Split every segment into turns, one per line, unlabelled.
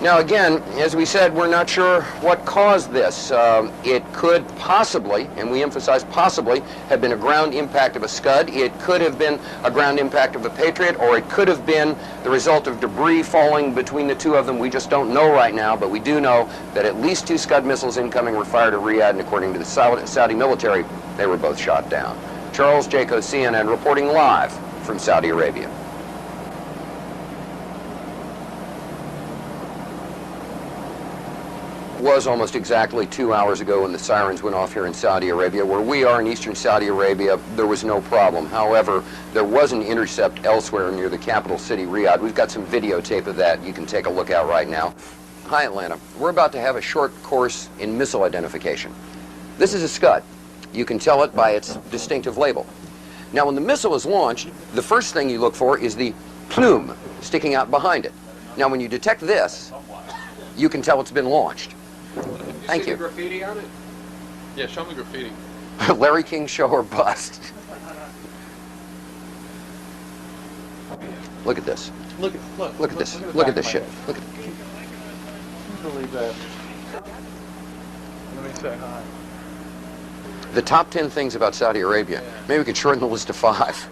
Now again, as we said, we're not sure what caused this. It could possibly, and we emphasize possibly, have been a ground impact of a Scud. It could have been a ground impact of a Patriot, or it could have been the result of debris falling between the two of them. We just don't know right now, but we do know that at least 2 Scud missiles incoming were fired at Riyadh, and according to the Saudi military, they were both shot down. Charles Jaco, CNN, reporting live from Saudi Arabia. Was almost exactly 2 hours ago when the sirens went off here in Saudi Arabia. Where we are in eastern Saudi Arabia, there was no problem. However, there was an intercept elsewhere near the capital city, Riyadh. We've got some videotape of that you can take a look at right now. Hi, Atlanta. We're about to have a short course in missile identification. This is a Scud. You can tell it by its distinctive label. Now, when the missile is launched, the first thing you look for is the plume sticking out behind it. Now, when you detect this, you can tell it's been launched. Thank you.
See the graffiti on it? Yeah, show me graffiti.
Larry King show or bust. Look at this.
Look
at this. Look at this shit. Look at.
Believe that. Let me say hi.
The top 10 things about Saudi Arabia. Maybe we could shorten the list to 5.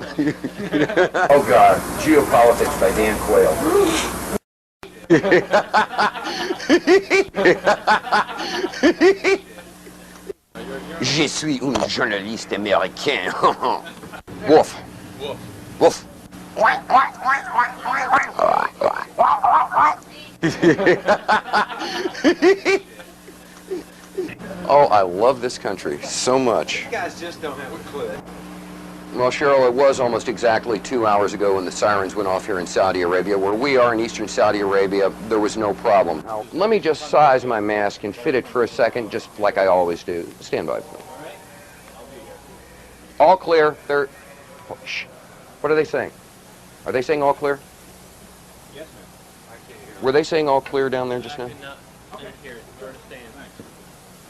Oh God, Geopolitics by Dan Quayle. Je suis un journaliste américain. Wolf. Wolf. Oh, I love this country so much.
You guys just don't have a clue.
Well, Cheryl, it was almost exactly 2 hours ago when the sirens went off here in Saudi Arabia. Where we are in eastern Saudi Arabia, there was no problem. Now, let me just size my mask and fit it for a second, just like I always do. Stand by, please. All clear. They're... Oh, shh. What are they saying? Are they saying all clear?
Yes, ma'am. I can't hear.
Were they saying all clear down there just now?
I did not hear it. Understand.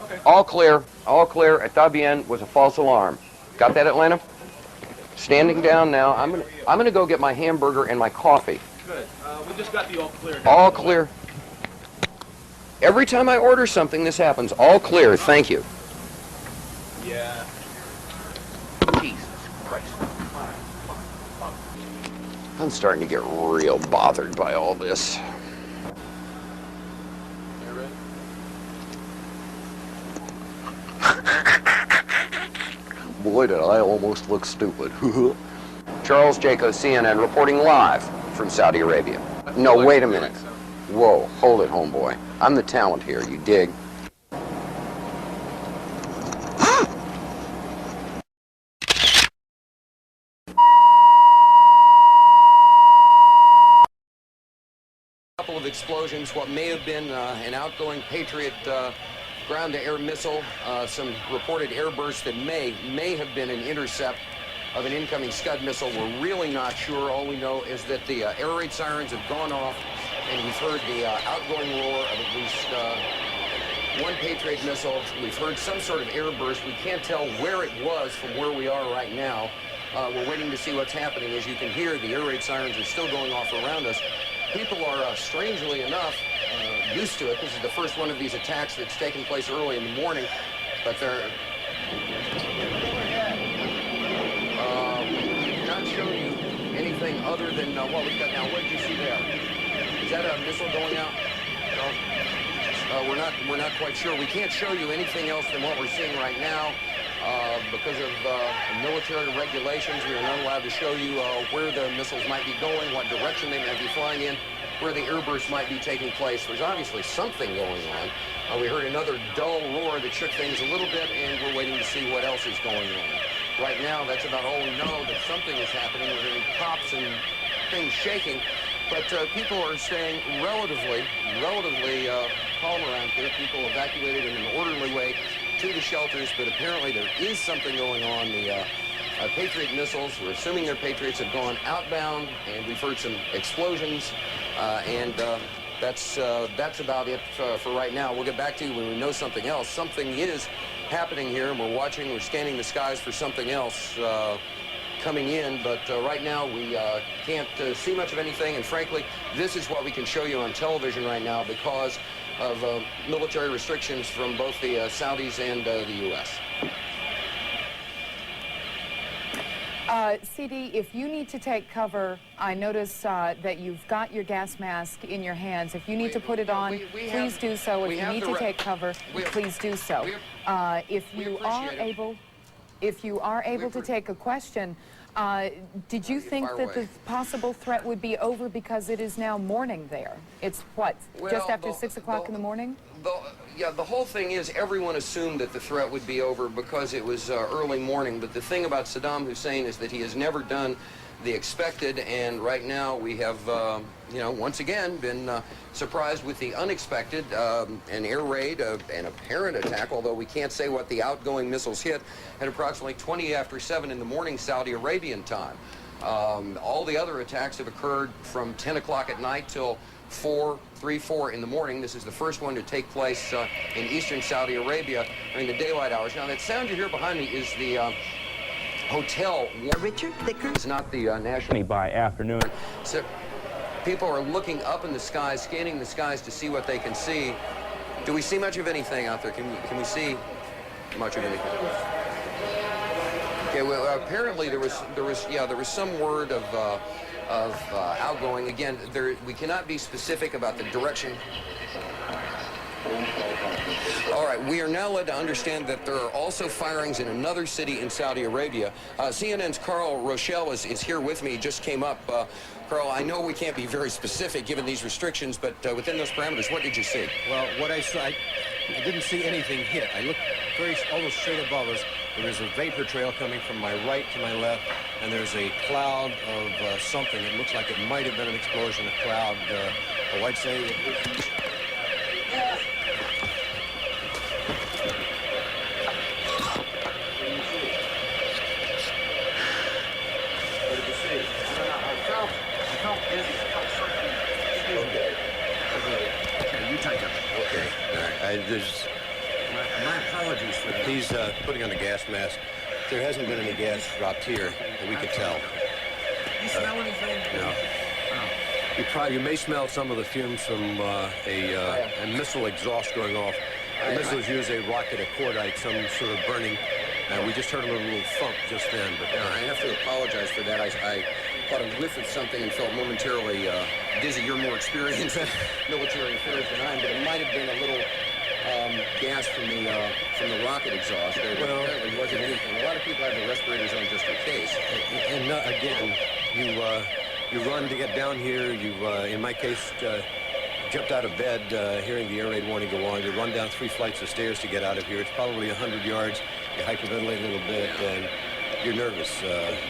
Okay.
All clear. All clear. Está bien was a false alarm. Got that, Atlanta? Standing down now. I'm gonna go get my hamburger and my coffee.
Good. We just got the all clear.
All clear. Every time I order something, this happens. All clear. Thank you.
Yeah.
Jesus Christ. I'm starting to get real bothered by all this.
You ready?
Boy, did I almost look stupid. Charles Jaco, CNN, reporting live from Saudi Arabia. No, wait a minute. Whoa, hold it, homeboy. I'm the talent here, you dig? Couple of explosions, what may have been an outgoing Patriot ground-to-air missile, some reported airbursts that may have been an intercept of an incoming Scud missile. We're really not sure. All we know is that the air raid sirens have gone off, and we've heard the outgoing roar of at least one Patriot missile. We've heard some sort of airburst. We can't tell where it was from where we are right now. We're waiting to see what's happening. As you can hear, the air raid sirens are still going off around us. People are, strangely enough, used to it. This is the first one of these attacks that's taken place early in the morning, but they're not showing you anything other than what we've got now. What did you see there? Is that a missile going out? No. We're not quite sure. We can't show you anything else than what we're seeing right now. Because of military regulations, we are not allowed to show you where the missiles might be going, what direction they might be flying in, where the airbursts might be taking place. There's obviously something going on. We heard another dull roar that shook things a little bit, and we're waiting to see what else is going on. Right now, that's about all we know, that something is happening. We're hearing pops and things shaking, but people are staying relatively calm around here. People evacuated in an orderly way to the shelters, but apparently there is something going on. The Patriot missiles, we're assuming they're Patriots, have gone outbound, and we've heard some explosions, and that's about it for right now. We'll get back to you when we know something else. Something is happening here, and we're scanning the skies for something else coming in, but right now we can't see much of anything, and frankly, this is what we can show you on television right now because of military restrictions from both the Saudis and the U.S.
CD, if you need to take cover, I notice that you've got your gas mask in your hands. If you need to put it on, please do so. If you need to take cover, please do so. If you are able to take a question, did you think that the possible threat would be over because it is now morning there? It's what, just after 6 o'clock in the morning?
Yeah, the whole thing is everyone assumed that the threat would be over because it was early morning, but the thing about Saddam Hussein is that he has never done the expected, and right now we have, you know, once again been surprised with the unexpected, an air raid, an apparent attack, although we can't say what the outgoing missiles hit, at approximately 20 after 7 in the morning Saudi Arabian time. All the other attacks have occurred from 10 o'clock at night till 4 in the morning. This is the first one to take place in eastern Saudi Arabia during the daylight hours. Now, that sound you hear behind me is the hotel.
Richard Thicker.
It's not the national.
By afternoon.
So people are looking up in the skies, scanning the skies to see what they can see. Do we see much of anything out there? Can we see much of anything? Okay, well, apparently there was some word of outgoing. Again, we cannot be specific about the direction. All right, we are now led to understand that there are also firings in another city in Saudi Arabia. CNN's Carl Rochelle is here with me, just came up. Carl, I know we can't be very specific given these restrictions, but within those parameters, what did you see?
Well, what I saw, I didn't see anything hit. I looked almost straight above us. There is a vapor trail coming from my right to my left, and there's a cloud of something. It looks like it might have been an explosion, a cloud. I'd say it was... My apologies for that. He's putting on the gas mask. There hasn't been any gas dropped here that we could tell.
You smell anything?
No.
Oh.
You may smell some of the fumes from a missile exhaust going off. The missiles use a rocket, a cordite, some sort of burning. We just heard a little thump just then. But
I have to apologize for that. I caught a whiff of something and felt momentarily dizzy. You're more experienced in military affairs than I am, but it might have been a little gas from the rocket exhaust. There apparently wasn't anything. A lot of people have the respirators on just in case.
And again, you run to get down here. You, in my case, jumped out of bed hearing the air raid warning go on. You run down 3 flights of stairs to get out of here. It's probably 100 yards. You hyperventilate a little bit, and you're nervous.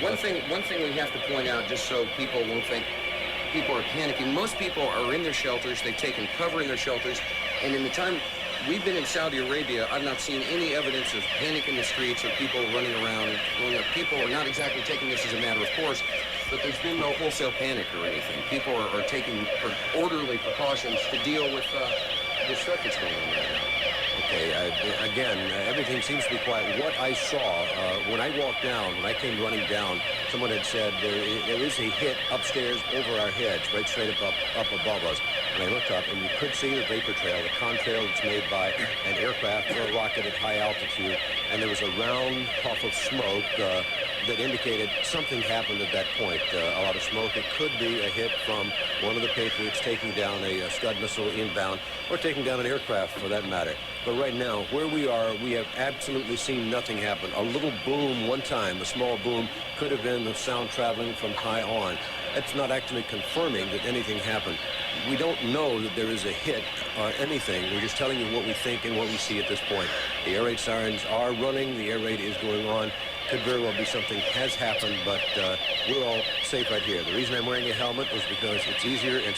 One thing we have to point out, just so people won't think people are panicking, most people are in their shelters. They've taken cover in their shelters, and in the time we've been in Saudi Arabia, I've not seen any evidence of panic in the streets or people running around. People are not exactly taking this as a matter of course, but there's been no wholesale panic or anything. People are taking orderly precautions to deal with the threat that's going on right now.
Okay, again, everything seems to be quiet. What I saw when I walked down, when I came running down, someone had said there is a hit upstairs over our heads, right straight up above us. And I looked up, and you could see the vapor trail, the contrail that's made by an aircraft or a rocket at high altitude. And there was a round puff of smoke that indicated something happened at that point. A lot of smoke. It could be a hit from one of the Patriots taking down a Scud missile inbound, or taking down an aircraft for that matter. But right now, where we are, we have absolutely seen nothing happen. A little boom one time, a small boom, could have been the sound traveling from high on. That's not actually confirming that anything happened. We don't know that there is a hit or anything. We're just telling you what we think and what we see at this point. The air raid sirens are running. The air raid is going on. Could very well be something has happened, but we're all safe right here. The reason I'm wearing a helmet is because it's easier and